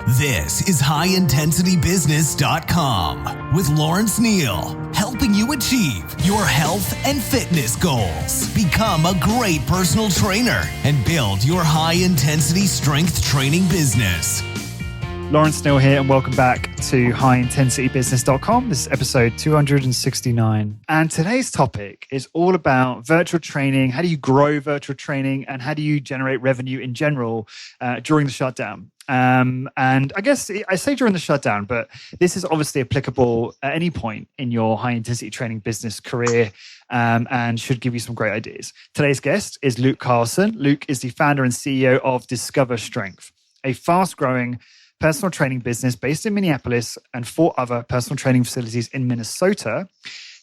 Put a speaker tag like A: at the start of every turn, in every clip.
A: This is HighIntensityBusiness.com with Lawrence Neal, helping you achieve your health and fitness goals. Become a great personal trainer and build your high-intensity strength training business.
B: Lawrence Neal here, and welcome back to HighIntensityBusiness.com. This is episode 269. And today's topic is all about virtual training. How do you grow virtual training, and how do you generate revenue in general during the shutdown? And I guess I say during the shutdown, but this is obviously applicable at any point in your high-intensity training business career, and should give you some great ideas. Today's guest is Luke Carlson. Luke is the founder and CEO of Discover Strength, a fast-growing personal training business based in Minneapolis and 4 other personal training facilities in Minnesota.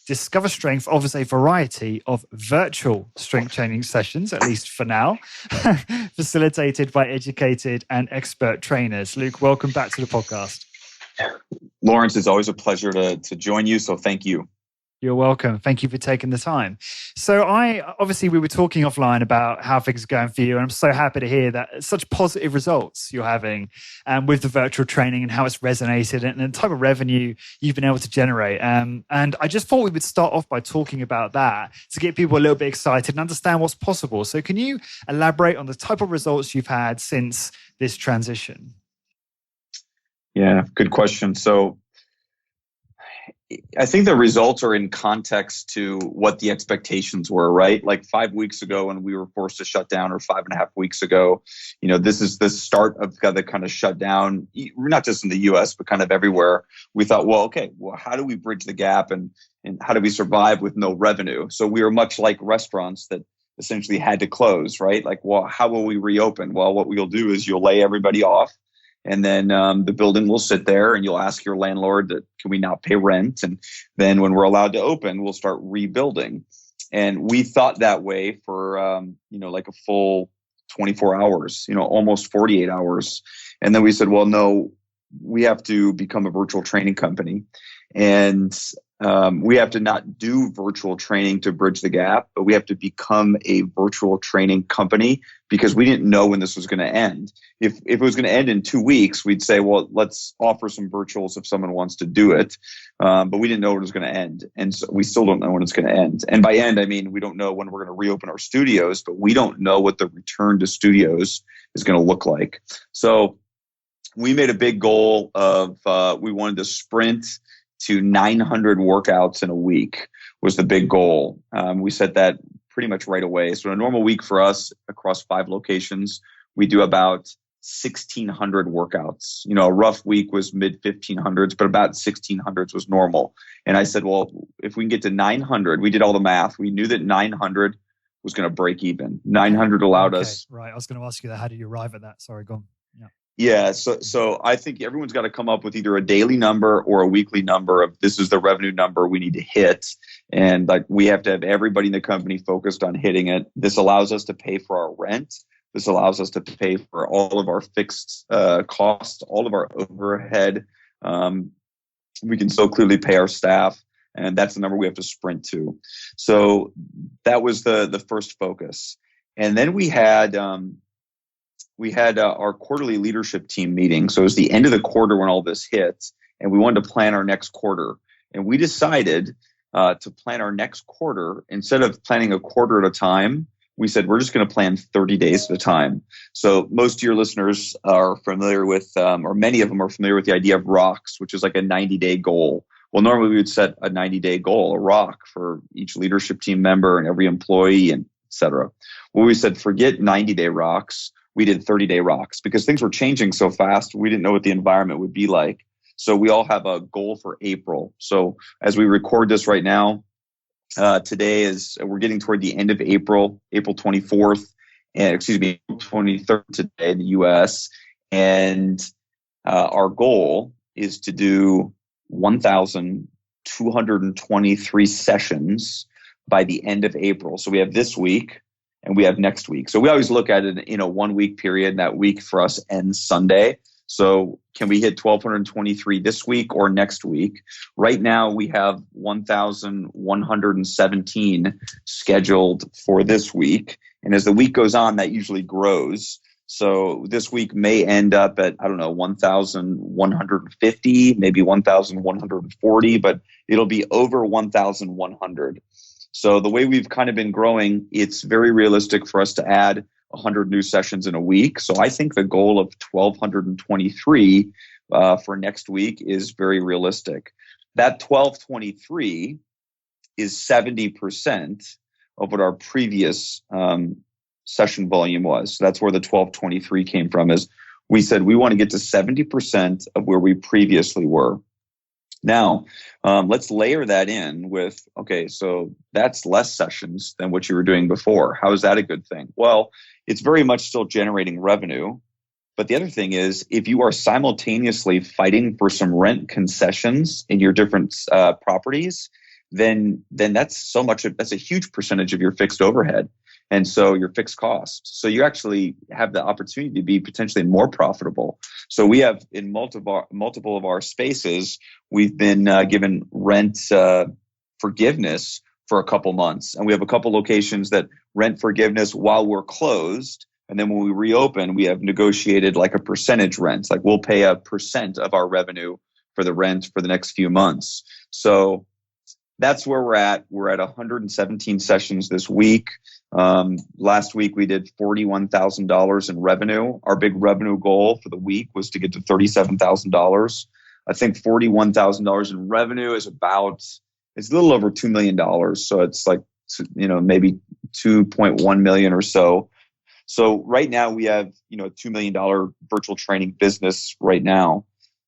B: Discover Strength offers a variety of virtual strength training sessions, at least for now, facilitated by educated and expert trainers. Luke, welcome back to the podcast.
C: Lawrence, it's always a pleasure to join you, so thank you.
B: You're welcome. Thank you for taking the time. So we were talking offline about how things are going for you, and I'm so happy to hear that such positive results you're having with the virtual training and how it's resonated and the type of revenue you've been able to generate. And I just thought we would start off by talking about that to get people a little bit excited and understand what's possible. So can you elaborate on the type of results you've had since this transition?
C: Yeah, good question. So I think the results are in context to what the expectations were, right? Like 5 weeks ago when we were forced to shut down, or 5.5 weeks ago, this is the start of the kind of shutdown, not just in the US, but kind of everywhere. We thought, how do we bridge the gap and how do we survive with no revenue? So we were much like restaurants that essentially had to close, right? Like, how will we reopen? Well, what we'll do is you'll lay everybody off. And then the building will sit there, and you'll ask your landlord that, can we not pay rent? And then when we're allowed to open, we'll start rebuilding. And we thought that way for, like a full 24 hours, almost 48 hours. And then we said, well, no, we have to become a virtual training company. And we have to not do virtual training to bridge the gap, but we have to become a virtual training company, because we didn't know when this was going to end. If it was going to end in 2 weeks, we'd say, well, let's offer some virtuals if someone wants to do it. But we didn't know when it was going to end. And so we still don't know when it's going to end. And by end, I mean, we don't know when we're going to reopen our studios, but we don't know what the return to studios is going to look like. So we made a big goal of we wanted to sprint to 900 workouts in a week was the big goal. We set that pretty much right away. So a normal week for us across 5 locations, we do about 1,600 workouts. A rough week was mid 1,500s, but about 1,600s was normal. And I said, well, if we can get to 900, we did all the math. We knew that 900 was going to break even. 900 allowed us.
B: Right. I was going to ask you that. How did you arrive at that? Sorry, go on.
C: Yeah, so I think everyone's got to come up with either a daily number or a weekly number of, this is the revenue number we need to hit. And like, we have to have everybody in the company focused on hitting it. This allows us to pay for our rent. This allows us to pay for all of our fixed costs, all of our overhead. We can so clearly pay our staff, and that's the number we have to sprint to. So that was the first focus. And then we had our quarterly leadership team meeting. So it was the end of the quarter when all this hit, and we wanted to plan our next quarter. And we decided to plan our next quarter. Instead of planning a quarter at a time, we said, we're just going to plan 30 days at a time. So most of your listeners are familiar with, or many of them are familiar with the idea of rocks, which is like a 90-day goal. Well, normally we would set a 90-day goal, a rock, for each leadership team member and every employee, and et cetera. Well, we said, forget 90-day rocks. We did 30-day rocks, because things were changing so fast. We didn't know what the environment would be like. So we all have a goal for April. So as we record this right now, today we're getting toward the end of April 24th, and April 23rd today in the US. And our goal is to do 1,223 sessions by the end of April. So we have this week and we have next week. So we always look at it in a 1 week period, and that week for us ends Sunday. So can we hit 1,223 this week or next week? Right now we have 1,117 scheduled for this week. And as the week goes on, that usually grows. So this week may end up at, I don't know, 1,150, maybe 1,140, but it'll be over 1,100. So the way we've kind of been growing, it's very realistic for us to add 100 new sessions in a week. So I think the goal of 1,223 for next week is very realistic. That 1,223 is 70% of what our previous session volume was. So that's where the 1,223 came from. Is we said we want to get to 70% of where we previously were. Now, let's layer that in with, okay, so that's less sessions than what you were doing before. How is that a good thing? Well, it's very much still generating revenue. But the other thing is, if you are simultaneously fighting for some rent concessions in your different properties, then that's that's a huge percentage of your fixed overhead. And so your fixed cost. So you actually have the opportunity to be potentially more profitable. So we have in multiple of our spaces, we've been given rent forgiveness for a couple months. And we have a couple locations that rent forgiveness while we're closed. And then when we reopen, we have negotiated like a percentage rent. Like we'll pay a percent of our revenue for the rent for the next few months. So that's where we're at. We're at 117 sessions this week. Last week we did $41,000 in revenue. Our big revenue goal for the week was to get to $37,000. I think $41,000 in revenue is it's a little over $2 million. So it's like, maybe 2.1 million or so. So right now we have, a $2 million virtual training business right now.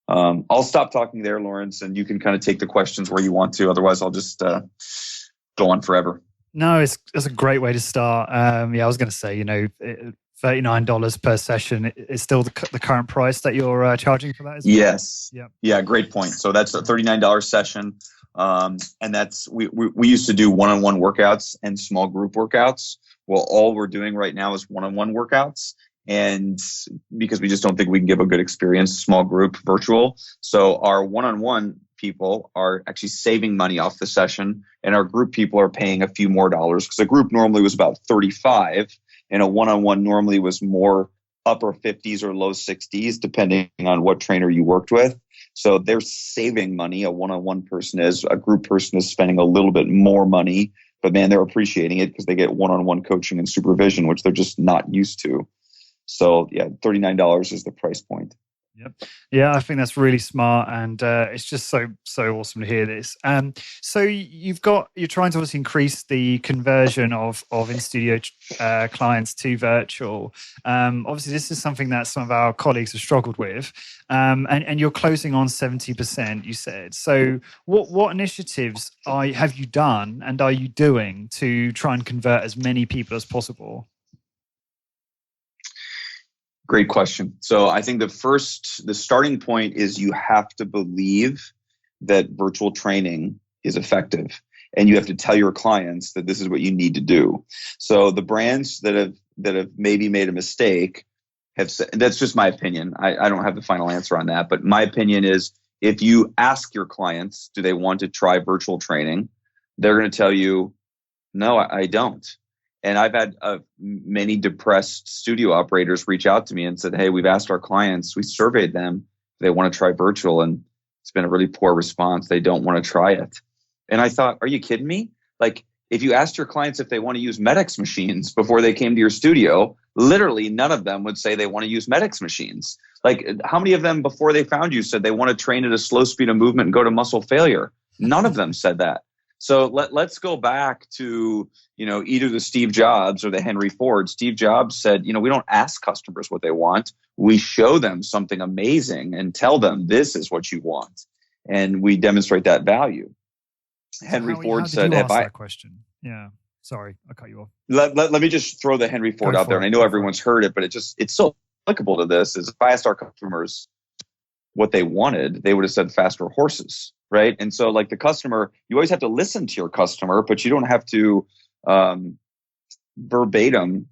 C: I'll stop talking there, Lawrence, and you can kind of take the questions where you want to. Otherwise, I'll just go on forever.
B: No, it's a great way to start. I was going to say, $39 per session is still the current price that you're charging for that, isn't it?
C: Yes. Yeah, great point. So that's a $39 session. And that's we used to do one-on-one workouts and small group workouts. Well, all we're doing right now is one-on-one workouts. And because we just don't think we can give a good experience, small group, virtual. So our one-on-one people are actually saving money off the session, and our group people are paying a few more dollars, because a group normally was about 35 and a one-on-one normally was more upper 50s or low 60s, depending on what trainer you worked with. So they're saving money. A one-on-one person is. A group person is spending a little bit more money, but man, they're appreciating it because they get one-on-one coaching and supervision, which they're just not used to. So yeah, $39 is the price point.
B: Yep. Yeah, I think that's really smart, and it's just so awesome to hear this. So you're trying to obviously increase the conversion of in-studio clients to virtual. Obviously, this is something that some of our colleagues have struggled with, and you're closing on 70%. You said. So what initiatives have you done and are you doing to try and convert as many people as possible?
C: Great question. So I think the starting point is you have to believe that virtual training is effective, and you have to tell your clients that this is what you need to do. So the brands that have maybe made a mistake have said, that's just my opinion. I don't have the final answer on that, but my opinion is if you ask your clients, do they want to try virtual training? They're going to tell you, no, I don't. And I've had many depressed studio operators reach out to me and said, hey, we've asked our clients, we surveyed them, they want to try virtual, and it's been a really poor response. They don't want to try it. And I thought, are you kidding me? Like, if you asked your clients if they want to use Medix machines before they came to your studio, literally none of them would say they want to use Medix machines. Like, how many of them before they found you said they want to train at a slow speed of movement and go to muscle failure? None of them said that. So let's go back to, either the Steve Jobs or the Henry Ford. Steve Jobs said, we don't ask customers what they want. We show them something amazing and tell them this is what you want. And we demonstrate that value. Henry Ford said,
B: that question? Yeah. Sorry, I cut you off.
C: Let me just throw the Henry Ford out there. And I know everyone's heard it, but it's so applicable to this. Is if I asked our customers what they wanted, they would have said faster horses. Right. And so like the customer, you always have to listen to your customer, but you don't have to verbatim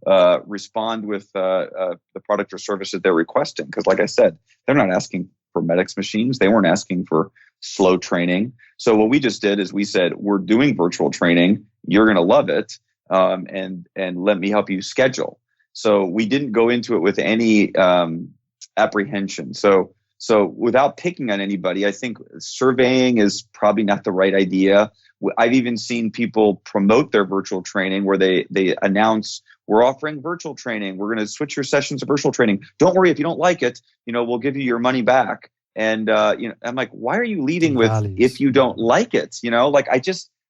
C: respond with the product or service that they're requesting. Because like I said, they're not asking for Medix machines. They weren't asking for slow training. So what we just did is we said, we're doing virtual training. You're going to love it. And let me help you schedule. So we didn't go into it with any apprehension. So without picking on anybody, I think surveying is probably not the right idea. I've even seen people promote their virtual training where they announce, we're offering virtual training. We're going to switch your sessions to virtual training. Don't worry, if you don't like it, we'll give you your money back. And I'm like, why are you leading with if you don't like it?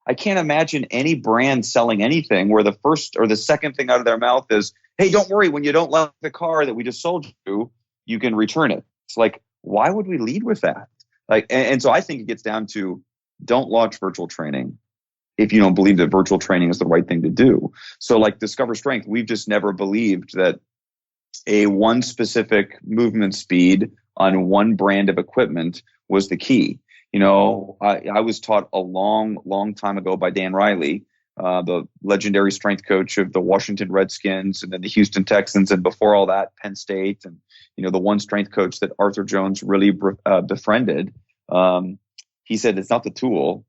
C: I can't imagine any brand selling anything where the first or the second thing out of their mouth is, hey, don't worry, when you don't like the car that we just sold you, you can return it. It's like, why would we lead with that? And so I think it gets down to, don't launch virtual training if you don't believe that virtual training is the right thing to do. So like Discover Strength, we've just never believed that a one specific movement speed on one brand of equipment was the key. I was taught a long time ago by Dan Riley, the legendary strength coach of the Washington Redskins and then the Houston Texans, and before all that, Penn State, and the one strength coach that Arthur Jones really befriended. He said, it's not the tool,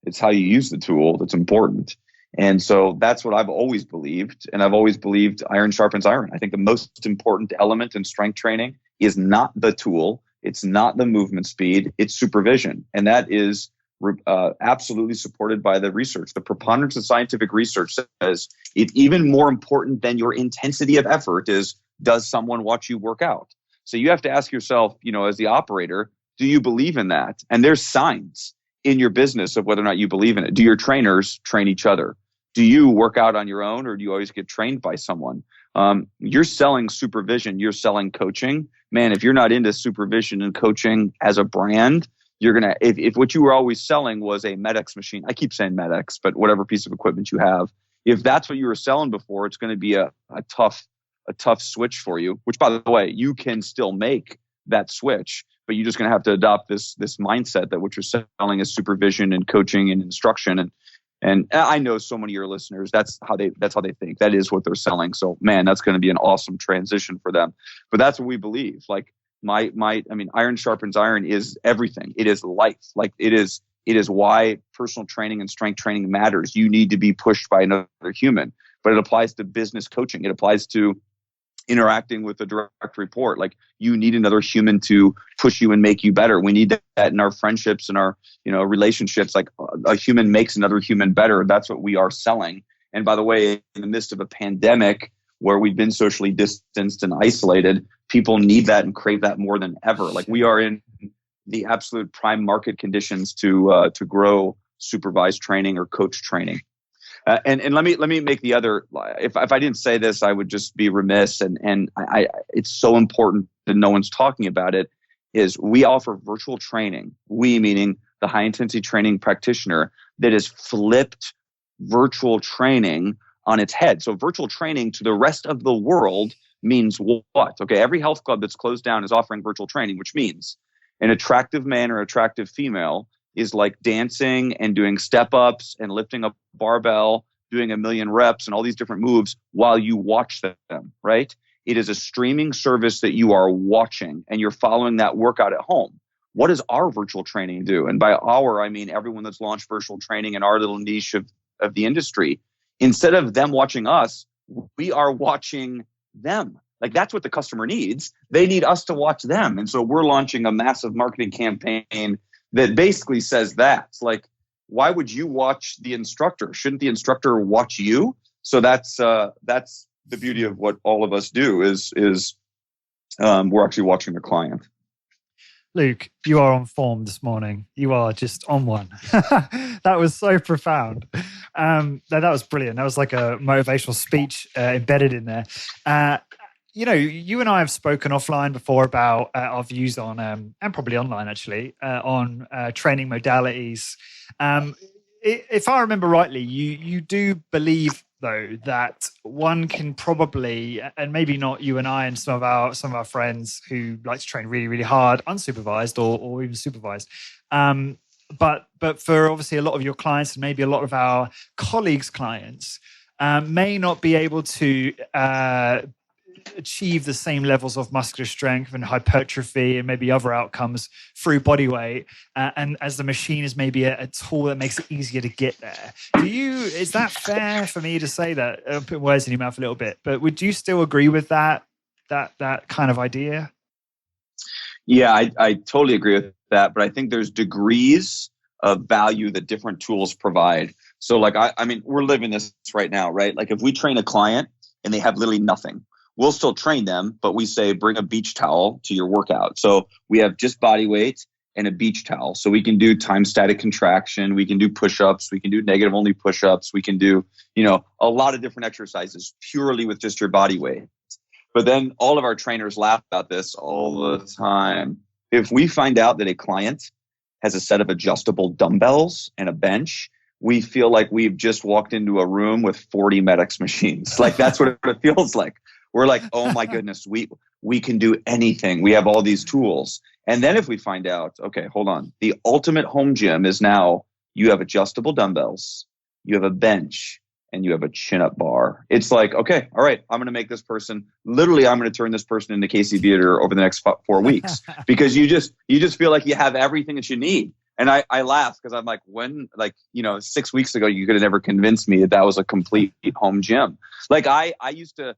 C: it's how you use the tool that's important. And so that's what I've always believed. And I've always believed iron sharpens iron. I think the most important element in strength training is not the tool. It's not the movement speed. It's supervision. And that is absolutely supported by the research. The preponderance of scientific research says it's even more important than your intensity of effort is, does someone watch you work out? So you have to ask yourself, as the operator, do you believe in that? And there's signs in your business of whether or not you believe in it. Do your trainers train each other? Do you work out on your own, or do you always get trained by someone? You're selling supervision. You're selling coaching. Man, if you're not into supervision and coaching as a brand, you're going to, if what you were always selling was a Med-X machine, I keep saying Med-X, but whatever piece of equipment you have, if that's what you were selling before, it's going to be a tough switch for you, which, by the way, you can still make that switch, but you're just going to have to adopt this mindset that what you're selling is supervision and coaching and instruction. And I know so many of your listeners, that's how they think. That is what they're selling. So man, that's going to be an awesome transition for them. But that's what we believe. Like iron sharpens iron is everything. It is life. Like it is why personal training and strength training matters. You need to be pushed by another human, but it applies to business coaching. It applies to interacting with a direct report. Like you need another human to push you and make you better. We need that in our friendships and our, relationships. Like a human makes another human better. That's what we are selling. And by the way, in the midst of a pandemic where we've been socially distanced and isolated, people need that and crave that more than ever. Like we are in the absolute prime market conditions to grow supervised training or coach training. And let me make the other. If I didn't say this, I would just be remiss. And it's so important that no one's talking about it. Is we offer virtual training. We meaning the high intensity training practitioner that is flipped virtual training on its head. So virtual training to the rest of the world means what? Okay, every health club that's closed down is offering virtual training, which means an attractive man or attractive female is like dancing and doing step ups and lifting a barbell, doing 1,000,000 reps and all these different moves while you watch them, right? It is a streaming service that you are watching and you're following that workout at home. What does our virtual training do? And by our, I mean everyone that's launched virtual training in our little niche of the industry. Instead of them watching us, we are watching them. Like that's what the customer needs. They need us to watch them. And so we're launching a massive marketing campaign that basically says that. It's like, why would you watch the instructor? Shouldn't the instructor watch you? So that's the beauty of what all of us do is we're actually watching the client.
B: Luke, you are on form this morning. You are just on one. That was so profound. That was brilliant. That was like a motivational speech embedded in there. You and I have spoken offline before about our views on, and probably online actually, on training modalities. If I remember rightly, you do believe though that one can probably, and maybe not you and I and some of our friends who like to train really, really hard, unsupervised or even supervised. But for obviously a lot of your clients and maybe a lot of our colleagues' clients may not be able to achieve the same levels of muscular strength and hypertrophy and maybe other outcomes through body weight, and as the machine is maybe a tool that makes it easier to get there. Is that fair for me to say that? I'm putting words in your mouth a little bit, but would you still agree with that kind of idea?
C: Yeah, I totally agree with that, but I think there's degrees of value that different tools provide. So like, I mean, we're living this right now, right? Like if we train a client and they have literally nothing, we'll still train them, but we say, bring a beach towel to your workout. So we have just body weight and a beach towel. So we can do time static contraction. We can do push-ups. We can do negative only push-ups. We can do, a lot of different exercises purely with just your body weight. But then all of our trainers laugh about this all the time. If we find out that a client has a set of adjustable dumbbells and a bench, we feel like we've just walked into a room with 40 Medix machines. Like that's what it feels like. We're like, oh my goodness, we can do anything. We have all these tools. And then if we find out, okay, hold on, the ultimate home gym is now you have adjustable dumbbells, you have a bench, and you have a chin-up bar. It's like, okay, all right, I'm going to make this person, literally I'm going to turn this person into Casey Viator over the next 4 weeks because you just feel like you have everything that you need. And I laugh because I'm like, 6 weeks ago, you could have never convinced me that was a complete home gym. Like I used to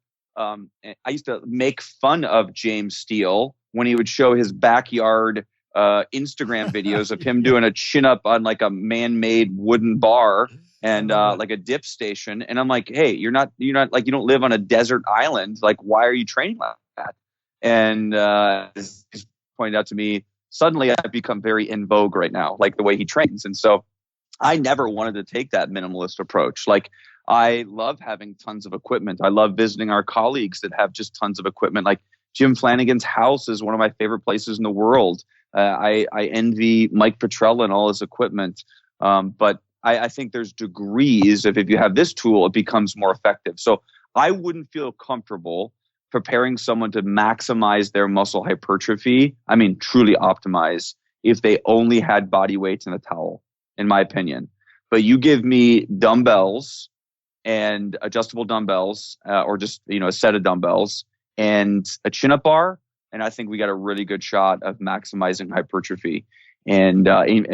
C: make fun of James Steele when he would show his backyard Instagram videos of him doing a chin up on like a man-made wooden bar and like a dip station. And I'm like, hey, you're not like, you don't live on a desert island. Like, why are you training like that? And he's pointed out to me, suddenly I've become very in vogue right now, like the way he trains. And so I never wanted to take that minimalist approach. Like I love having tons of equipment. I love visiting our colleagues that have just tons of equipment. Like Jim Flanagan's house is one of my favorite places in the world. I envy Mike Petrella and all his equipment. But I think there's degrees of if you have this tool, it becomes more effective. So I wouldn't feel comfortable preparing someone to maximize their muscle hypertrophy. I mean, truly optimize if they only had body weights and a towel, in my opinion. But you give me dumbbells and adjustable dumbbells, or just, a set of dumbbells and a chin-up bar, and I think we got a really good shot of maximizing hypertrophy and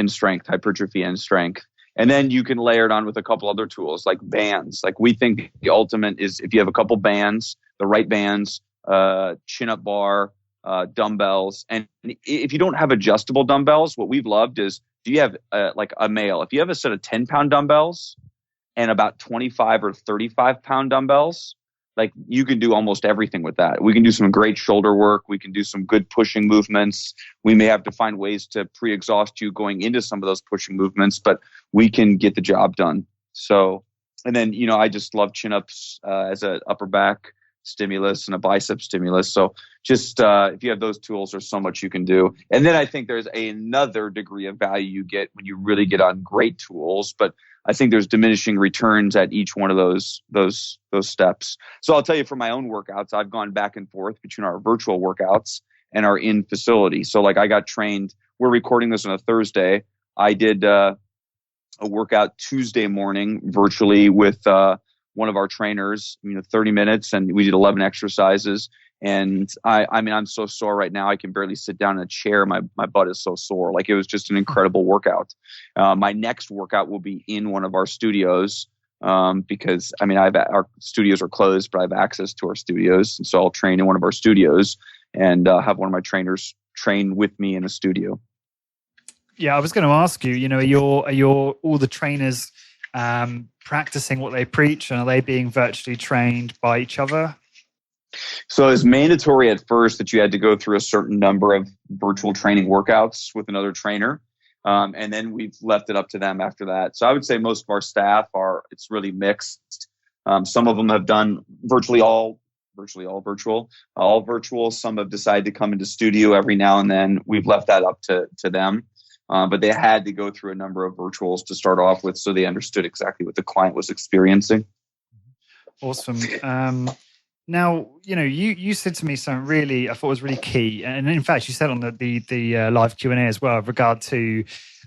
C: strength, hypertrophy and strength. And then you can layer it on with a couple other tools like bands. Like we think the ultimate is if you have a couple bands, the right bands, chin-up bar, dumbbells. And if you don't have adjustable dumbbells, what we've loved is, do you have like a male? If you have a set of 10-pound dumbbells and about 25 or 35-pound dumbbells, like you can do almost everything with that. We can do some great shoulder work. We can do some good pushing movements. We may have to find ways to pre-exhaust you going into some of those pushing movements, but we can get the job done. So, and then, I just love chin-ups as an upper back stimulus and a bicep stimulus. So just if you have those tools, there's so much you can do. And then I think there's another degree of value you get when you really get on great tools. But I think there's diminishing returns at each one of those steps. So I'll tell you, for my own workouts, I've gone back and forth between our virtual workouts and our in facility. So like I got trained, we're recording this on a Thursday. I did a workout Tuesday morning virtually with one of our trainers, 30 minutes, and we did 11 exercises. And I mean, I'm so sore right now. I can barely sit down in a chair. My butt is so sore. Like it was just an incredible workout. My next workout will be in one of our studios because our studios are closed, but I have access to our studios. And so I'll train in one of our studios and have one of my trainers train with me in a studio.
B: Yeah, I was going to ask you, are your all the trainers practicing what they preach, and are they being virtually trained by each other?
C: So it's mandatory at first that you had to go through a certain number of virtual training workouts with another trainer. And then we've left it up to them after that. So I would say most of our staff it's really mixed. Some of them have done virtually all virtual. Some have decided to come into studio every now and then. We've left that up to them. But they had to go through a number of virtuals to start off with so they understood exactly what the client was experiencing.
B: Awesome. Now, you said to me something really, I thought was really key. And in fact, you said on the live Q&A as well, with regard to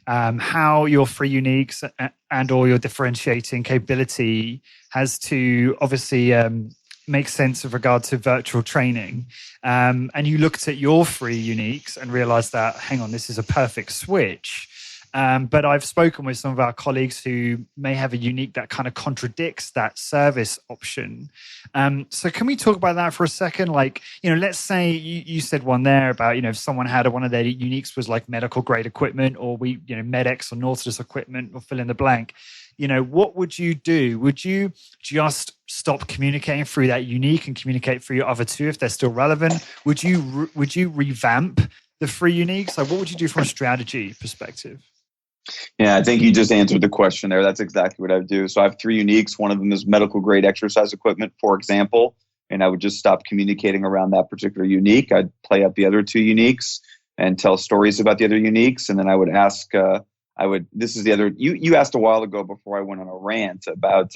B: how your free uniques and or your differentiating capability has to obviously makes sense with regard to virtual training. And you looked at your free uniques and realized that, hang on, this is a perfect switch. But I've spoken with some of our colleagues who may have a unique that kind of contradicts that service option. So can we talk about that for a second? Like, let's say you said one there about, if someone had one of their uniques was like medical grade equipment, or Medex or Nautilus equipment, or fill in the blank. What would you do? Would you just stop communicating through that unique and communicate through your other two if they're still relevant? Would you revamp the free uniques? Like, what would you do from a strategy perspective?
C: Yeah, I think you just answered the question there. That's exactly what I would do. So I have 3 uniques. One of them is medical grade exercise equipment, for example, and I would just stop communicating around that particular unique. I'd play up the other 2 uniques and tell stories about the other uniques. And then I would ask, this is the other, you asked a while ago before I went on a rant about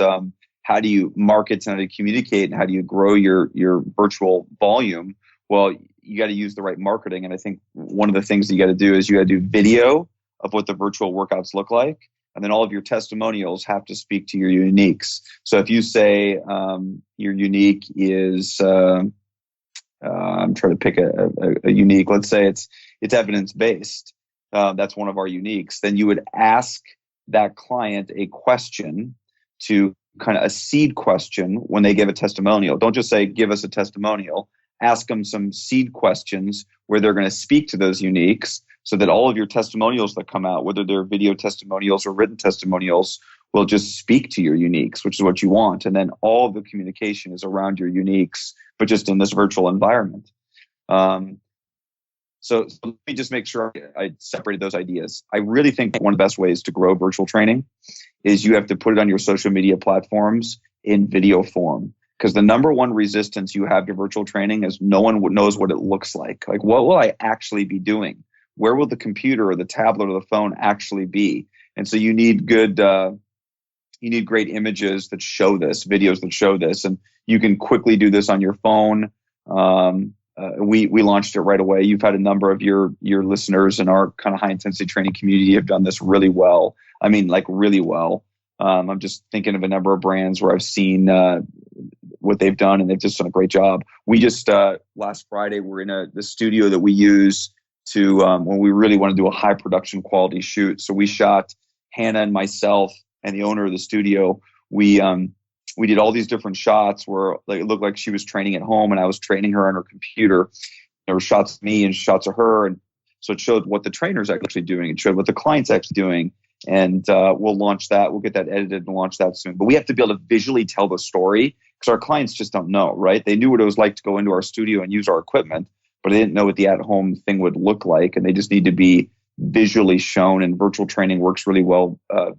C: how do you market and how do you communicate and how do you grow your virtual volume? Well, you got to use the right marketing. And I think one of the things that you got to do is you got to do video of what the virtual workouts look like. And then all of your testimonials have to speak to your uniques. So if you say your unique is, I'm trying to pick a unique, let's say it's evidence-based. That's one of our uniques. Then you would ask that client a question, to kind of a seed question when they give a testimonial. Don't just say, give us a testimonial. Ask them some seed questions where they're going to speak to those uniques, so that all of your testimonials that come out, whether they're video testimonials or written testimonials, will just speak to your uniques, which is what you want. And then all the communication is around your uniques, but just in this virtual environment. So let me just make sure I separated those ideas. I really think one of the best ways to grow virtual training is you have to put it on your social media platforms in video form. Because the number one resistance you have to virtual training is no one knows what it looks like. Like, what will I actually be doing? Where will the computer or the tablet or the phone actually be? And so you need great images that show this, videos that show this, and you can quickly do this on your phone. We launched it right away. You've had a number of your listeners in our kind of high intensity training community have done this really well. I mean, like really well. I'm just thinking of a number of brands where I've seen what they've done, and they've just done a great job. We just last Friday we're in the studio that we use to when we really want to do a high production quality shoot. So we shot Hannah and myself and the owner of the studio. We did all these different shots where it looked like she was training at home and I was training her on her computer. There were shots of me and shots of her, and so it showed what the trainer's actually doing. It showed what the client's actually doing. And we'll launch that. We'll get that edited and launch that soon. But we have to be able to visually tell the story, because our clients just don't know, right? They knew what it was like to go into our studio and use our equipment, but they didn't know what the at-home thing would look like. And they just need to be visually shown, and virtual training works really well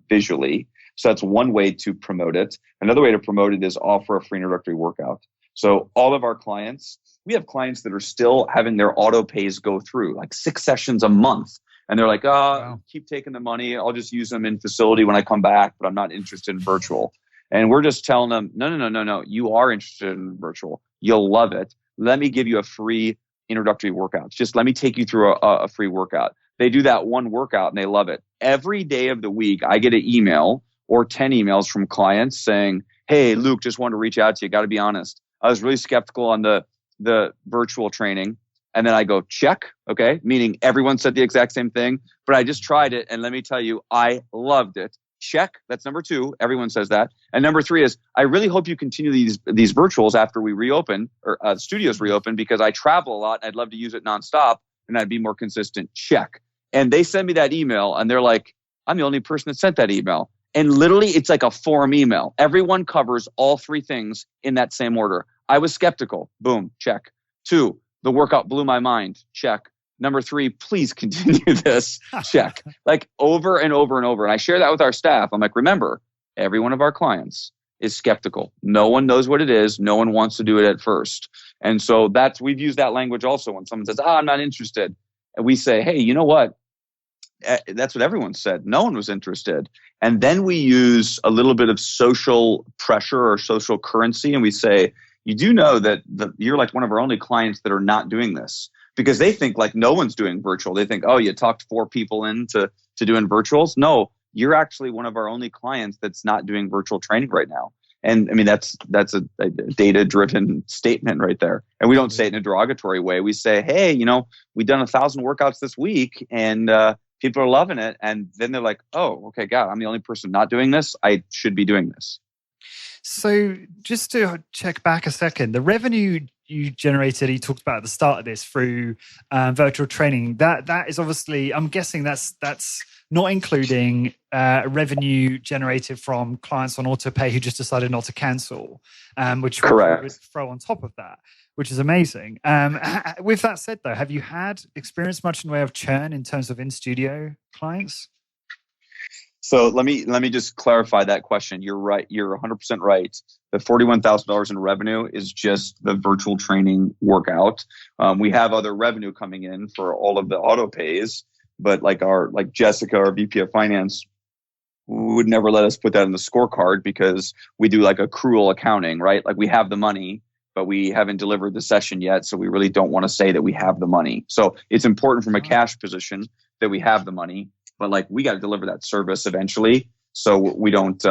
C: visually. So that's one way to promote it. Another way to promote it is offer a free introductory workout. So all of our clients, we have clients that are still having their auto pays go through like 6 sessions a month. And they're like, wow. Keep taking the money. I'll just use them in facility when I come back, but I'm not interested in virtual. And we're just telling them, no. You are interested in virtual. You'll love it. Let me give you a free introductory workout. Just let me take you through a free workout. They do that one workout and they love it. Every day of the week, I get an email or 10 emails from clients saying, hey, Luke, just wanted to reach out to you. Got to be honest. I was really skeptical on the virtual training. And then I go, check, okay, meaning everyone said the exact same thing, but I just tried it. And let me tell you, I loved it. Check. That's number 2. Everyone says that. And number 3 is, I really hope you continue these virtuals after we reopen, or studios reopen, because I travel a lot. And I'd love to use it nonstop and I'd be more consistent. Check. And they send me that email and they're like, I'm the only person that sent that email. And literally it's like a form email. Everyone covers all 3 things in that same order. I was skeptical. Boom. Check. 2. The workout blew my mind. Check. Number 3, please continue this. Check. Like over and over and over. And I share that with our staff. I'm like, remember, every one of our clients is skeptical. No one knows what it is. No one wants to do it at first. And so we've used that language also when someone says, I'm not interested. And we say, hey, you know what? That's what everyone said. No one was interested. And then we use a little bit of social pressure or social currency. And we say, you do know that you're like one of our only clients that are not doing this, because they think like no one's doing virtual. They think, oh, you talked 4 people into doing virtuals. No, you're actually one of our only clients that's not doing virtual training right now. And I mean, that's a data-driven statement right there. And we don't say it in a derogatory way. We say, hey, we've done 1,000 workouts this week and people are loving it. And then they're like, oh, okay, God, I'm the only person not doing this. I should be doing this.
B: So just to check back a second, the revenue you generated, you talked about at the start of this through virtual training, that is obviously, I'm guessing that's not including revenue generated from clients on autopay who just decided not to cancel, which
C: Correct.
B: would throw on top of that, which is amazing. With that said, though, have you experienced much in the way of churn in terms of in-studio clients?
C: So let me just clarify that question. You're right. You're 100% right. The $41,000 in revenue is just the virtual training workout. We have other revenue coming in for all of the auto pays, but like Jessica, our VP of Finance, would never let us put that in the scorecard because we do like accrual accounting, right? Like we have the money, but we haven't delivered the session yet, so we really don't want to say that we have the money. So it's important from a cash position that we have the money. But like we got to deliver that service eventually, so we don't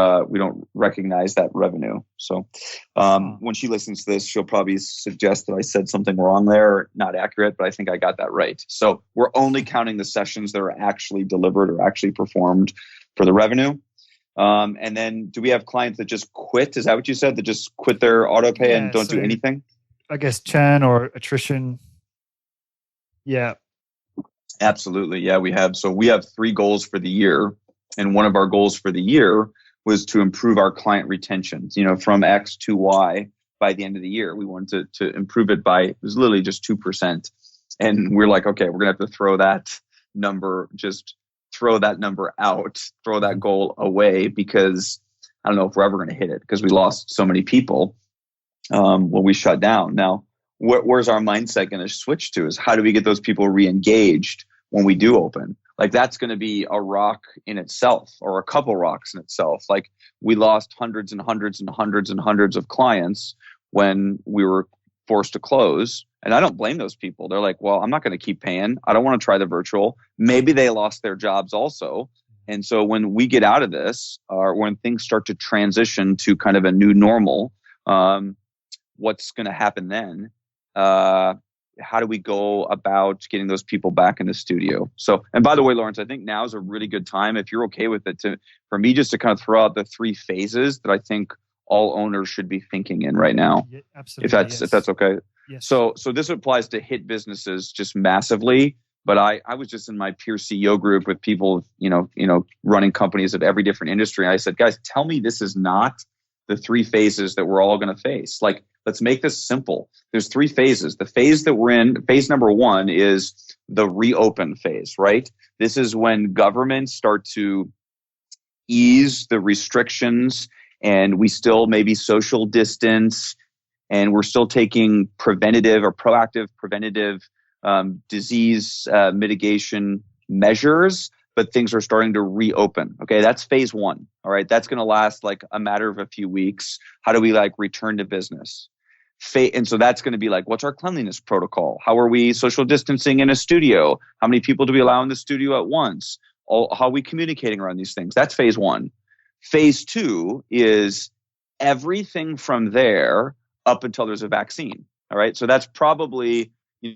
C: recognize that revenue. So when she listens to this, she'll probably suggest that I said something wrong there, not accurate, but I think I got that right. So we're only counting the sessions that are actually delivered or actually performed for the revenue. And then do we have clients that just quit? Is that what you said? That just quit their auto pay and don't do anything?
B: I guess churn or attrition. Yeah.
C: Absolutely. Yeah, we have. So we have 3 goals for the year. And one of our goals for the year was to improve our client retention, from X to Y by the end of the year. We wanted to improve it by, it was literally just 2%. And we're like, okay, we're going to have to throw that number out, throw that goal away because I don't know if we're ever going to hit it because we lost so many people when we shut down. Now, where's our mindset going to switch to is how do we get those people re-engaged when we do open? Like that's going to be a rock in itself or a couple rocks in itself. Like we lost hundreds and hundreds and hundreds and hundreds of clients when we were forced to close. And I don't blame those people. They're like, well, I'm not going to keep paying. I don't want to try the virtual. Maybe they lost their jobs also. And so when we get out of this or when things start to transition to kind of a new normal, what's going to happen then? How do we go about getting those people back in the studio? So, and by the way, Lawrence, I think now is a really good time, if you're okay with it, for me just to kind of throw out the 3 phases that I think all owners should be thinking in right now.
B: Yeah, absolutely.
C: If that's okay.
B: Yes.
C: So this applies to hit businesses just massively. But I was just in my peer CEO group with people, running companies of every different industry. And I said, guys, tell me this is not the 3 phases that we're all going to face. Like, let's make this simple. There's 3 phases. The phase that we're in, phase number 1 is the reopen phase, right? This is when governments start to ease the restrictions and we still maybe social distance and we're still taking preventative or proactive preventative disease mitigation measures, but things are starting to reopen. Okay, that's phase 1. All right, that's going to last like a matter of a few weeks. How do we return to business? And so that's going to be like, what's our cleanliness protocol? How are we social distancing in a studio? How many people do we allow in the studio at once? How are we communicating around these things? That's phase 1. Phase 2 is everything from there up until there's a vaccine. All right, so that's probably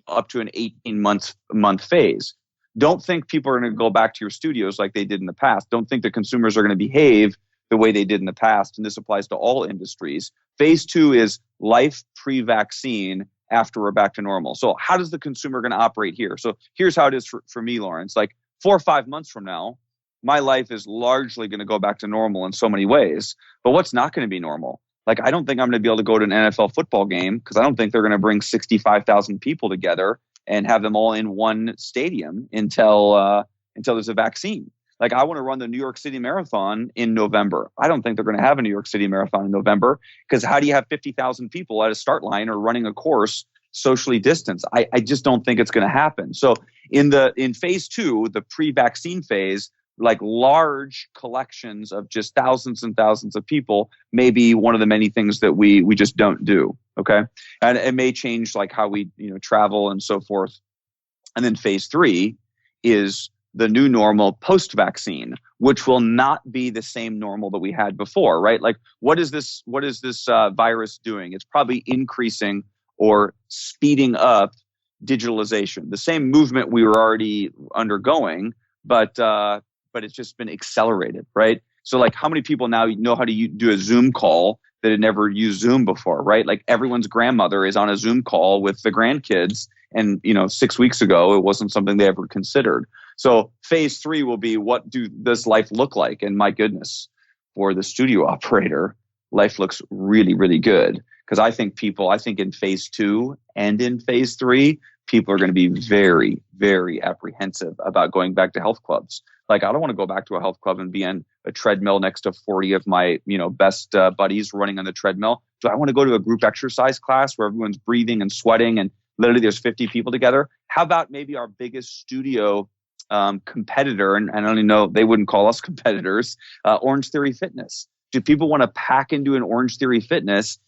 C: up to an 18-month phase. Don't think people are going to go back to your studios like they did in the past. Don't think the consumers are going to behave the way they did in the past. And this applies to all industries. Phase 2 is life pre-vaccine after we're back to normal. So how does the consumer going to operate here? So here's how it is for me, Lawrence. Like 4 or 5 months from now, my life is largely going to go back to normal in so many ways. But what's not going to be normal? Like, I don't think I'm going to be able to go to an NFL football game because I don't think they're going to bring 65,000 people together and have them all in one stadium until there's a vaccine. Like, I want to run the New York City Marathon in November. I don't think they're going to have a New York City Marathon in November because how do you have 50,000 people at a start line or running a course socially distanced? I just don't think it's going to happen. So in phase 2, the pre-vaccine phase, like large collections of just thousands and thousands of people may be one of the many things that we just don't do. Okay. And it may change like how we, travel and so forth. And then phase 3 is the new normal post-vaccine, which will not be the same normal that we had before, right? Like, what is this virus doing? It's probably increasing or speeding up digitalization, the same movement we were already undergoing, but it's just been accelerated, right? So like, how many people now know how to do a Zoom call that had never used Zoom before, right? Like, everyone's grandmother is on a Zoom call with the grandkids, and 6 weeks ago it wasn't something they ever considered. So phase 3 will be, what does life look like? And my goodness, for the studio operator, life looks really, really good. Because I think in phase 2 and in phase 3, people are going to be very, very apprehensive about going back to health clubs. Like, I don't want to go back to a health club and be on a treadmill next to 40 of my, best buddies running on the treadmill. Do I want to go to a group exercise class where everyone's breathing and sweating and literally there's 50 people together? How about maybe our biggest studio competitor, and I don't even know, they wouldn't call us competitors, Orange Theory Fitness. Do people want to pack into an Orange Theory Fitness,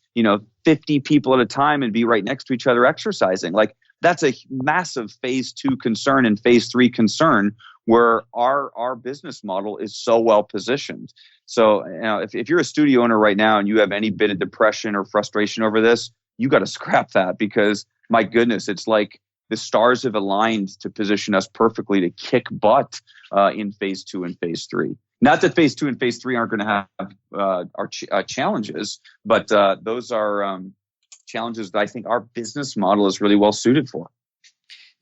C: 50 people at a time and be right next to each other exercising? Like, that's a massive phase 2 concern and phase 3 concern, where our business model is so well positioned. So, if you're a studio owner right now and you have any bit of depression or frustration over this, you got to scrap that, because my goodness, it's like the stars have aligned to position us perfectly to kick butt in phase 2 and phase 3. Not that phase 2 and phase 3 aren't going to have our challenges, but those are challenges that I think our business model is really well suited for.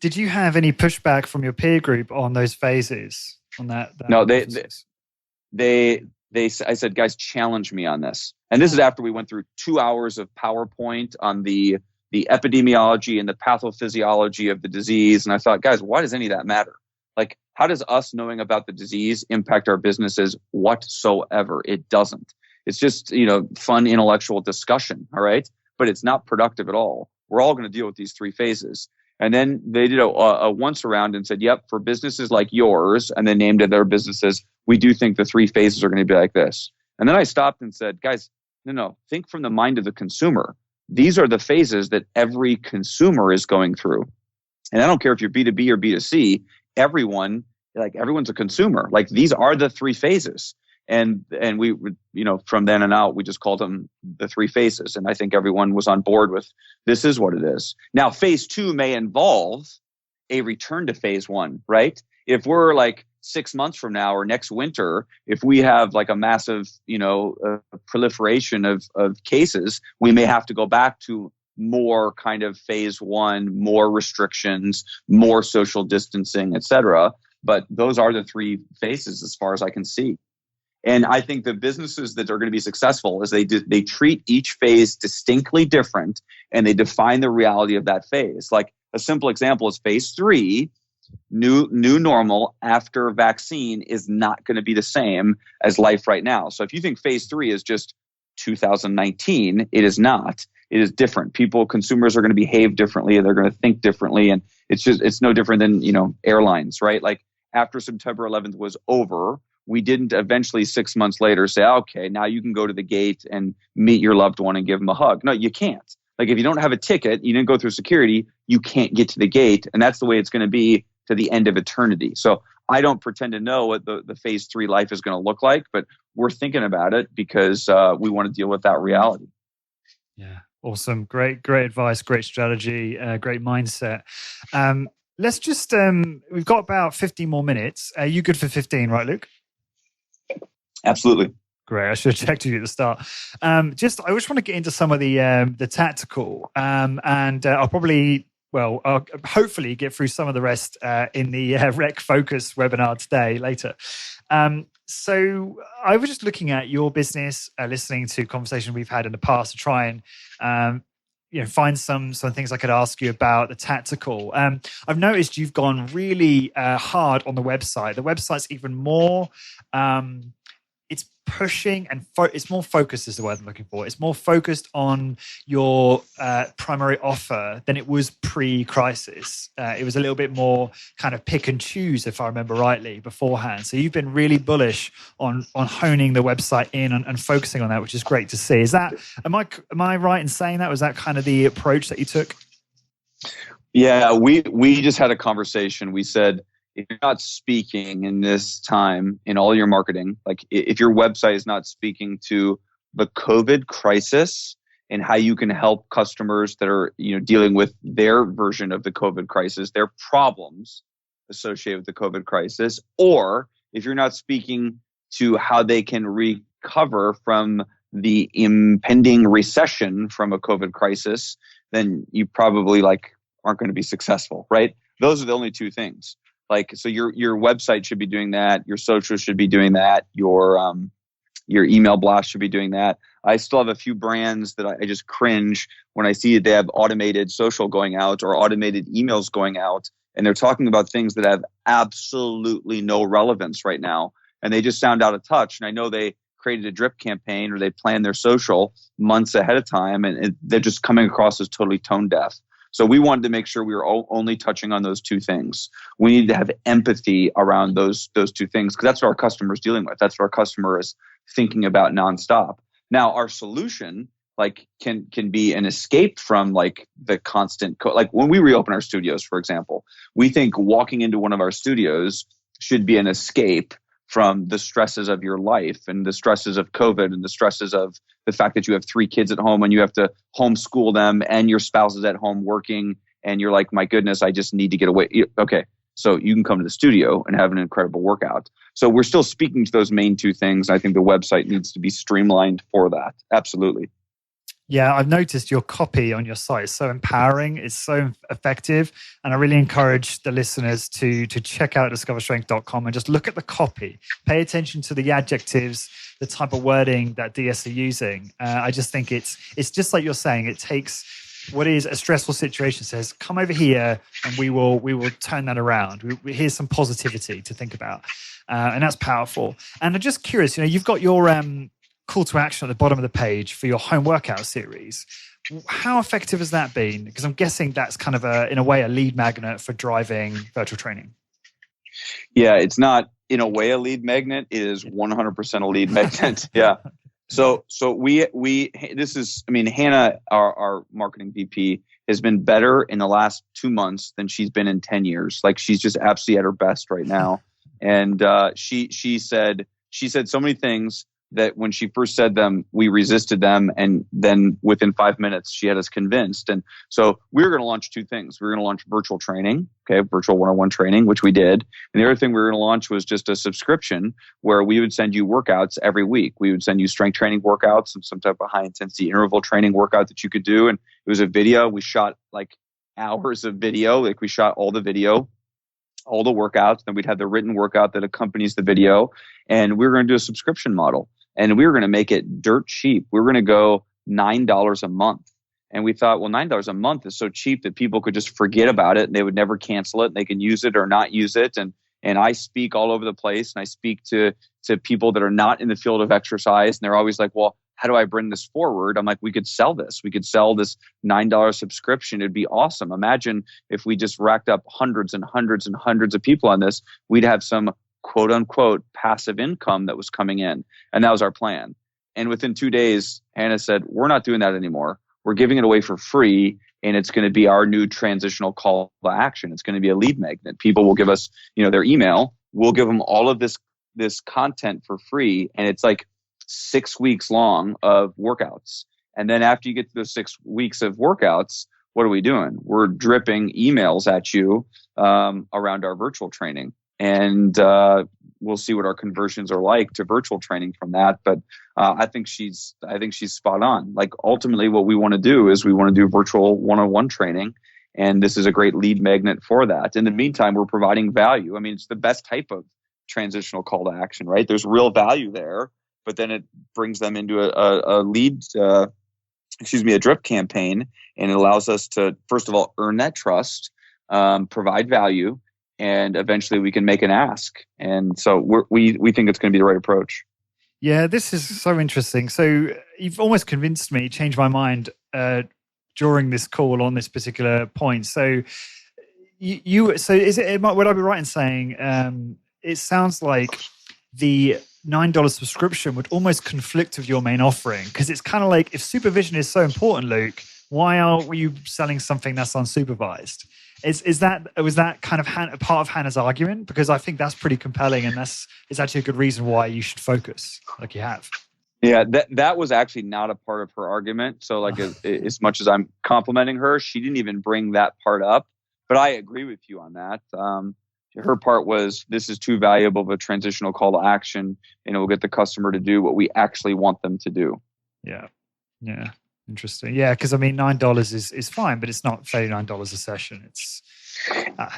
B: Did you have any pushback from your peer group on those phases? On that?
C: No, I said, guys, challenge me on this. And this is after we went through 2 hours of PowerPoint on the epidemiology and the pathophysiology of the disease. And I thought, guys, why does any of that matter? Like, how does us knowing about the disease impact our businesses whatsoever? It doesn't. It's just, fun intellectual discussion. All right. But it's not productive at all. We're all going to deal with these 3 phases. And then they did a once around and said, yep, for businesses like yours, and then named their businesses, we do think the 3 phases are going to be like this. And then I stopped and said, guys, no, think from the mind of the consumer. These are the phases that every consumer is going through. And I don't care if you're B2B or B2C, everyone's a consumer. Like, these are the 3 phases. And we, from then on out, we just called them the 3 phases. And I think everyone was on board with, this is what it is. Now, phase 2 may involve a return to phase 1, right? If we're like 6 months from now or next winter, if we have like a massive, proliferation of cases, we may have to go back to more kind of phase 1, more restrictions, more social distancing, et cetera. But those are the 3 phases as far as I can see. And I think the businesses that are going to be successful is they treat each phase distinctly different, and they define the reality of that phase. Like, a simple example is phase 3, new normal after vaccine is not going to be the same as life right now. So if you think phase 3 is just 2019, it is not. It is different. Consumers are going to behave differently, and they're going to think differently. And it's no different than, airlines, right? Like, after September 11th was over, we didn't eventually 6 months later say, okay, now you can go to the gate and meet your loved one and give them a hug. No, you can't. Like, if you don't have a ticket, you didn't go through security, you can't get to the gate. And that's the way it's going to be to the end of eternity. So I don't pretend to know what the phase 3 life is going to look like, but we're thinking about it because we want to deal with that reality.
B: Yeah. Awesome. Great advice. Great strategy. Great mindset. Let's just, we've got about 15 more minutes. Are you good for 15, right, Luke?
C: Absolutely.
B: Great. I should have checked you at the start. I just want to get into some of the tactical, and I'll hopefully get through some of the rest in the Rec Focus webinar today later. So I was just looking at your business, listening to conversation we've had in the past to try and find some things I could ask you about the tactical. I've noticed you've gone really hard on the website. The website's even more. It's pushing and it's more focused is the word I'm looking for. It's more focused on your primary offer than it was pre-crisis. It was a little bit more kind of pick and choose, if I remember rightly, beforehand. So you've been really bullish on honing the website in and focusing on that, which is great to see. Am I right in saying that? Was that kind of the approach that you took?
C: Yeah, we just had a conversation. We said, if you're not speaking in this time in all your marketing, like if your website is not speaking to the COVID crisis and how you can help customers that are, dealing with their version of the COVID crisis, their problems associated with the COVID crisis, or if you're not speaking to how they can recover from the impending recession from a COVID crisis, then you probably aren't going to be successful, right? Those are the only two things. So your website should be doing that, your social should be doing that, your email blast should be doing that. I still have a few brands that I just cringe when I see that they have automated social going out or automated emails going out, and they're talking about things that have absolutely no relevance right now, and they just sound out of touch. And I know they created a drip campaign or they planned their social months ahead of time, and they're just coming across as totally tone deaf. So we wanted to make sure we were only touching on those two things. We need to have empathy around those two things, because that's what our customer is dealing with. That's what our customer is thinking about nonstop. Now, our solution can be an escape from the constant when we reopen our studios, for example, we think walking into one of our studios should be an escape from the stresses of your life and the stresses of COVID and the stresses of the fact that you have 3 kids at home and you have to homeschool them and your spouse is at home working and you're like, my goodness, I just need to get away. Okay, so you can come to the studio and have an incredible workout. So we're still speaking to those main two things. I think the website needs to be streamlined for that. Absolutely.
B: Yeah, I've noticed your copy on your site is so empowering. It's so effective. And I really encourage the listeners to check out discoverstrength.com and just look at the copy. Pay attention to the adjectives, the type of wording that DS are using. I just think it's just like you're saying, it takes what is a stressful situation, says, come over here and we will turn that around. Here's some positivity to think about. And that's powerful. And I'm just curious, you've got your call to action at the bottom of the page for your home workout series. How effective has that been? Because I'm guessing that's kind of in a way, a lead magnet for driving virtual training.
C: Yeah, it's not in a way a lead magnet. It is 100% a lead magnet. Yeah. So Hannah, our marketing VP, has been better in the last 2 months than she's been in 10 years. She's just absolutely at her best right now. And she said so many things that when she first said them, we resisted them. And then within 5 minutes, she had us convinced. And so we were going to launch 2 things. We were going to launch virtual training, virtual one-on-one training, which we did. And the other thing we were going to launch was just a subscription where we would send you workouts every week. We would send you strength training workouts and some type of high intensity interval training workout that you could do. And it was a video. We shot hours of video. We shot all the video, all the workouts. Then we'd have the written workout that accompanies the video. And we were going to do a subscription model. And we were going to make it dirt cheap. We were going to go $9 a month. And we thought, well, $9 a month is so cheap that people could just forget about it and they would never cancel it. They can use it or not use it. And I speak all over the place, and I speak to people that are not in the field of exercise. And they're always like, well, how do I bring this forward? I'm like, we could sell this. We could sell this $9 subscription. It'd be awesome. Imagine if we just racked up hundreds and hundreds and hundreds of people on this. We'd have some quote unquote passive income that was coming in. And that was our plan. And within 2 days, Hannah said, we're not doing that anymore. We're giving it away for free. And it's going to be our new transitional call to action. It's going to be a lead magnet. People will give us, their email. We'll give them all of this content for free. And it's 6 weeks long of workouts. And then after you get to those 6 weeks of workouts, what are we doing? We're dripping emails at you around our virtual training. And we'll see what our conversions are like to virtual training from that. But I think she's spot on. Ultimately, what we want to do is we want to do virtual one-on-one training, and this is a great lead magnet for that. In the meantime, we're providing value. I mean, it's the best type of transitional call to action, right? There's real value there, but then it brings them into a lead, a drip campaign, and it allows us to, first of all, earn that trust, provide value, and eventually we can make an ask. And so we think it's going to be the right approach.
B: Yeah, this is so interesting. So you've almost convinced me, changed my mind during this call on this particular point. So would I be right in saying it sounds like the $9 subscription would almost conflict with your main offering? Because it's kind of if supervision is so important, Luke, why are you selling something that's unsupervised? Was that kind of part of Hannah's argument? Because I think that's pretty compelling, and it's actually a good reason why you should focus like you have.
C: Yeah, that was actually not a part of her argument. So like as much as I'm complimenting her, she didn't even bring that part up. But I agree with you on that. Her part was, this is too valuable of a transitional call to action, and it will get the customer to do what we actually want them to do.
B: Yeah. Yeah. Interesting. Yeah. Because I mean, $9 is fine, but it's not $39 a session. It's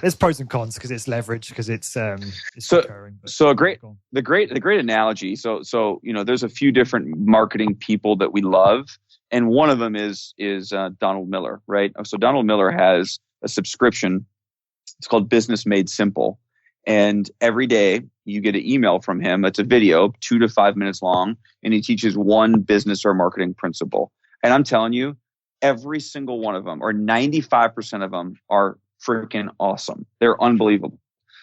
B: there's pros and cons because it's leverage, because it's recurring.
C: The great analogy. So there's a few different marketing people that we love, and one of them is Donald Miller, right? So Donald Miller has a subscription. It's called Business Made Simple. And every day you get an email from him. It's a video, 2 to 5 minutes long, and he teaches one business or marketing principle. And I'm telling you, every single one of them, or 95% of them, are freaking awesome. They're unbelievable.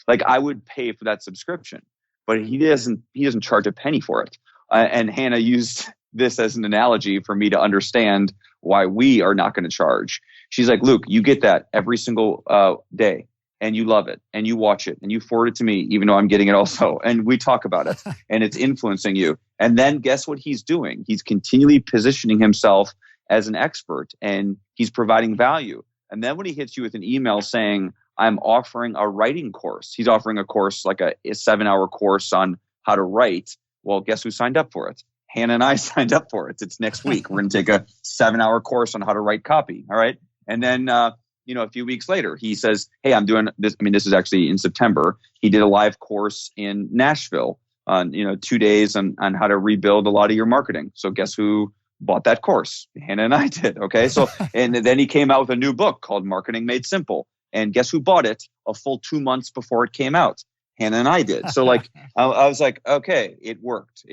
C: Like, I would pay for that subscription, but he doesn't charge a penny for it. And Hannah used this as an analogy for me to understand why we are not going to charge. She's like, Luke, you get that every single day, and you love it, and you watch it, and you forward it to me, even though I'm getting it also. And we talk about it, and it's influencing you. And then guess what he's doing? He's continually positioning himself as an expert, and he's providing value. And then when he hits you with an email saying, I'm offering a writing course, he's offering a course, like a 7-hour course on how to write. Well, guess who signed up for it? Hannah and I signed up for it. It's next week. We're going to take a 7-hour course on how to write copy. All right. And then, a few weeks later, he says, hey, I'm doing this. I mean, this is actually in September. He did a live course in Nashville on, 2 days on how to rebuild a lot of your marketing. So guess who bought that course? Hannah and I did. Okay. So, and then he came out with a new book called Marketing Made Simple. And guess who bought it a full 2 months before it came out? Hannah and I did. So like, I was like, okay, it worked.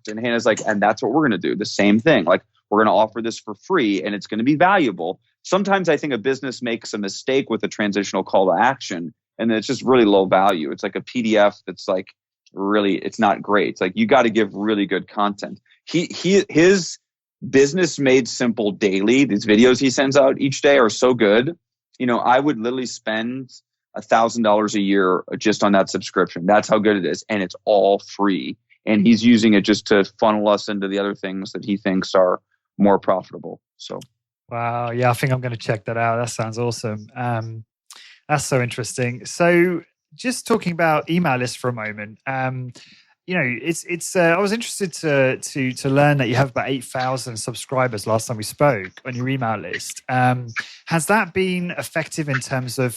C: And Hannah's like, and that's what we're going to do. The same thing. Like, we're going to offer this for free, and it's going to be valuable. Sometimes I think a business makes a mistake with a transitional call to action, and it's just really low value. It's like a PDF that's like, really, it's not great. It's like, you got to give really good content. His Business Made Simple daily, these videos he sends out each day are so good. I would literally spend $1,000 a year just on that subscription. That's how good it is. And it's all free. And he's using it just to funnel us into the other things that he thinks are more profitable. So,
B: wow. Yeah, I think I'm going to check that out. That sounds awesome. That's so interesting. So just talking about email lists for a moment, it's I was interested to learn that you have about 8,000 subscribers last time we spoke on your email list. Has that been effective in terms of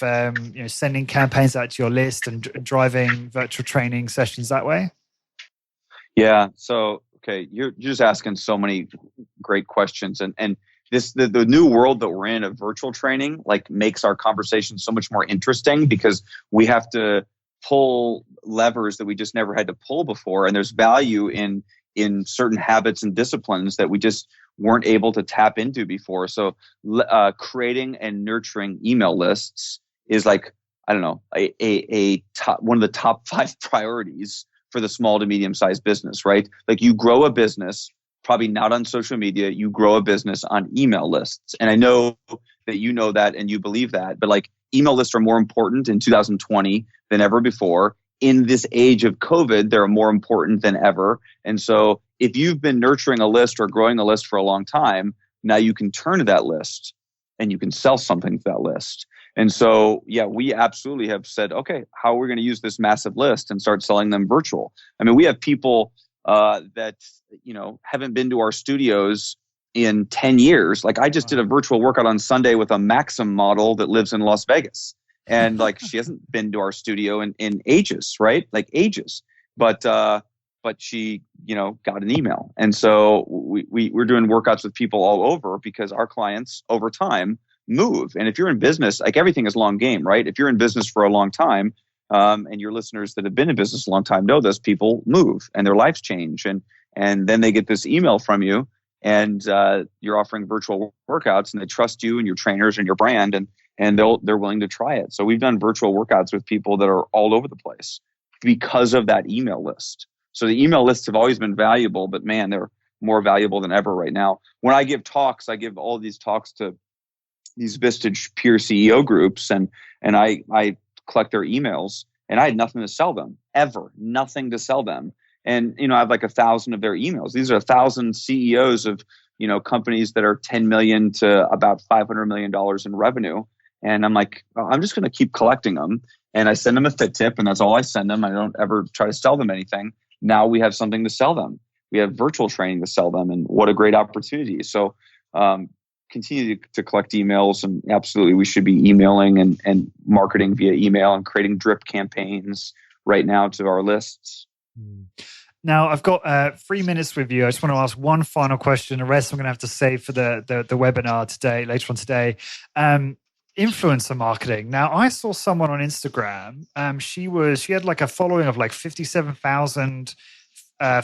B: sending campaigns out to your list and driving virtual training sessions that way?
C: Yeah. So, okay, you're just asking so many great questions, and this the new world that we're in of virtual training like makes our conversation so much more interesting, because we have to pull levers that we just never had to pull before, and there's value in certain habits and disciplines that we just weren't able to tap into before. So creating and nurturing email lists is like, I don't know, a top, one of the top 5 priorities for the small to medium sized business, right? Like, you grow a business, probably not on social media, you grow a business on email lists. And I know that you know that and you believe that, but like, email lists are more important in 2020 than ever before. In this age of COVID, they're more important than ever. And so if you've been nurturing a list or growing a list for a long time, now you can turn to that list and you can sell something to that list. And so, yeah, we absolutely have said, okay, how are we going to use this massive list and start selling them virtual? I mean, we have people that, haven't been to our studios in 10 years. Like, I just did a virtual workout on Sunday with a Maxim model that lives in Las Vegas. And like, she hasn't been to our studio in ages, right? Like, ages. But she, got an email. And so we're doing workouts with people all over, because our clients over time move. And if you're in business, like, everything is long game, right? If you're in business for a long time, and your listeners that have been in business a long time know this, people move and their lives change. And then they get this email from you, and you're offering virtual workouts, and they trust you and your trainers and your brand, and they're willing to try it. So we've done virtual workouts with people that are all over the place because of that email list. So the email lists have always been valuable, but man, they're more valuable than ever right now. When I give talks, I give all these talks to these Vistage peer CEO groups, and I collect their emails, and I had nothing to sell them ever, nothing to sell them. And I have like 1,000 of their emails. These are 1,000 CEOs of companies that are 10 million to about $500 million in revenue. And I'm like, well, I'm just going to keep collecting them. And I send them a fit tip, and that's all I send them. I don't ever try to sell them anything. Now we have something to sell them. We have virtual training to sell them, and what a great opportunity. So continue to collect emails, and absolutely we should be emailing and marketing via email and creating drip campaigns right now to our lists.
B: Now, I've got 3 minutes with you. I just want to ask one final question. The rest I'm going to have to save for the webinar today, later on today. Influencer marketing. Now, I saw someone on Instagram. She had like a following of like 57,000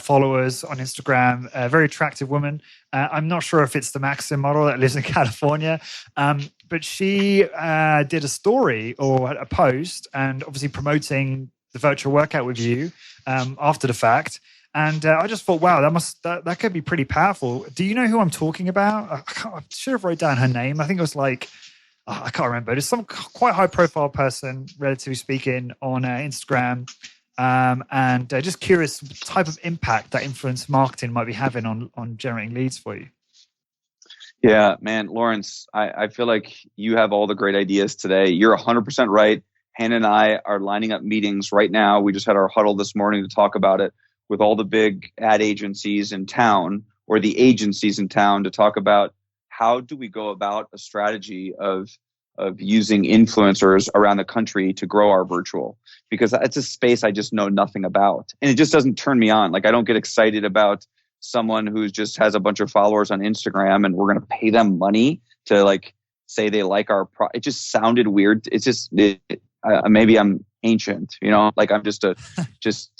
B: followers on Instagram. A very attractive woman. I'm not sure if it's the Maxim model that lives in California, but she did a story or a post, and obviously promoting the virtual workout with you after the fact. And I just thought, wow, that could be pretty powerful. Do you know who I'm talking about? I should have wrote down her name. I think it was like, I can't remember. There's some quite high profile person, relatively speaking, on Instagram. And just curious the type of impact that influence marketing might be having on generating leads for you.
C: Yeah, man, Lawrence, I feel like you have all the great ideas today. You're 100% right. Hannah and I are lining up meetings right now. We just had our huddle this morning to talk about it with all the big ad agencies in town, or the agencies in town, to talk about how do we go about a strategy of using influencers around the country to grow our virtual, because it's a space I just know nothing about. And it just doesn't turn me on. Like, I don't get excited about someone who just has a bunch of followers on Instagram and we're going to pay them money to like say they like our it just sounded weird. It's just, maybe I'm ancient, like I'm just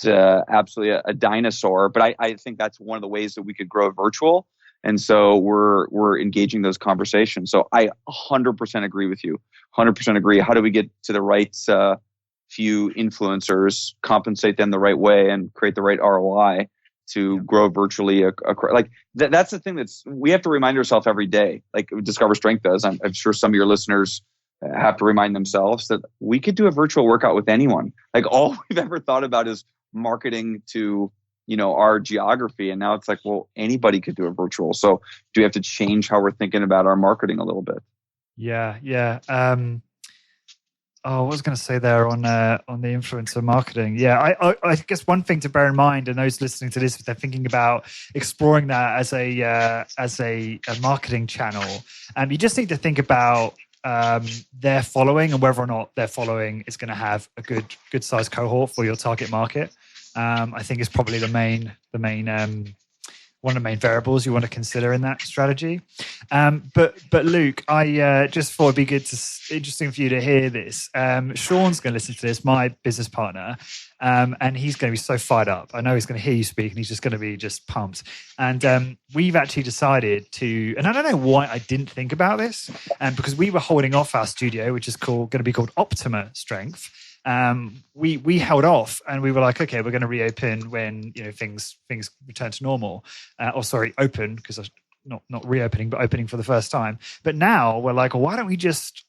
C: absolutely a dinosaur. But I think that's one of the ways that we could grow virtual. And so we're engaging those conversations. So I 100% agree with you. 100% agree. How do we get to the right few influencers, compensate them the right way, and create the right ROI to grow virtually? That's the thing we have to remind ourselves every day, like Discover Strength does. I'm sure some of your listeners have to remind themselves that we could do a virtual workout with anyone. Like, all we've ever thought about is marketing to our geography. And now it's like, well, anybody could do a virtual. So do we have to change how we're thinking about our marketing a little bit?
B: Yeah. What was I going to say there on the influencer marketing? Yeah, I guess one thing to bear in mind, and those listening to this, if they're thinking about exploring that as a marketing channel, you just need to think about their following and whether or not their following is going to have a good size cohort for your target market. I think is probably the main one of the main variables you want to consider in that strategy. But Luke, I just thought it'd be interesting for you to hear this. Sean's going to listen to this, my business partner, and he's going to be so fired up. I know he's going to hear you speak, and he's just going to be just pumped. And we've actually decided to, and I don't know why I didn't think about this, because we were holding off our studio, which is going to be called Optima Strength. We held off, and we were like, okay, we're going to reopen when things return to normal. Open, because not reopening, but opening for the first time. But now we're like, well, why don't we just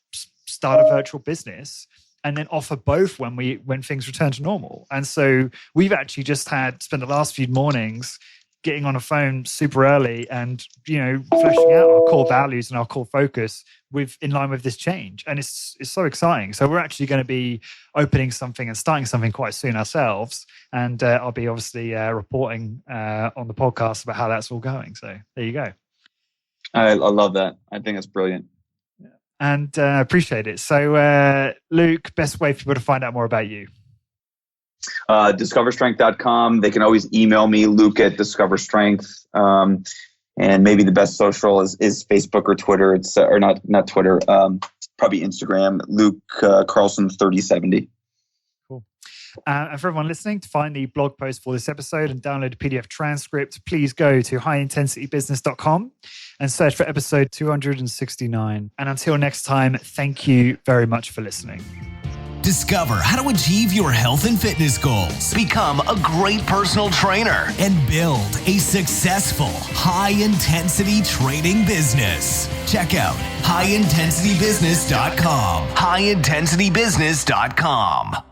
B: start a virtual business and then offer both when things return to normal? And so we've actually just spent the last few mornings getting on a phone super early and fleshing out our core values and our core focus in line with this change. And it's so exciting. So we're actually going to be opening something and starting something quite soon ourselves. And I'll be obviously reporting on the podcast about how that's all going. So there you go.
C: I love that. I think that's brilliant.
B: And appreciate it. So Luke, best way for people to find out more about you?
C: discoverstrength.com. They can always email me, Luke at Discover Strength. And maybe the best social is Facebook or Twitter. It's or not Twitter. Probably Instagram. Luke Carlson 3070.
B: Cool. And for everyone listening, to find the blog post for this episode and download a PDF transcript, please go to highintensitybusiness.com and search for episode 269. And until next time, thank you very much for listening.
A: Discover how to achieve your health and fitness goals, become a great personal trainer, and build a successful, high-intensity training business. Check out highintensitybusiness.com. highintensitybusiness.com.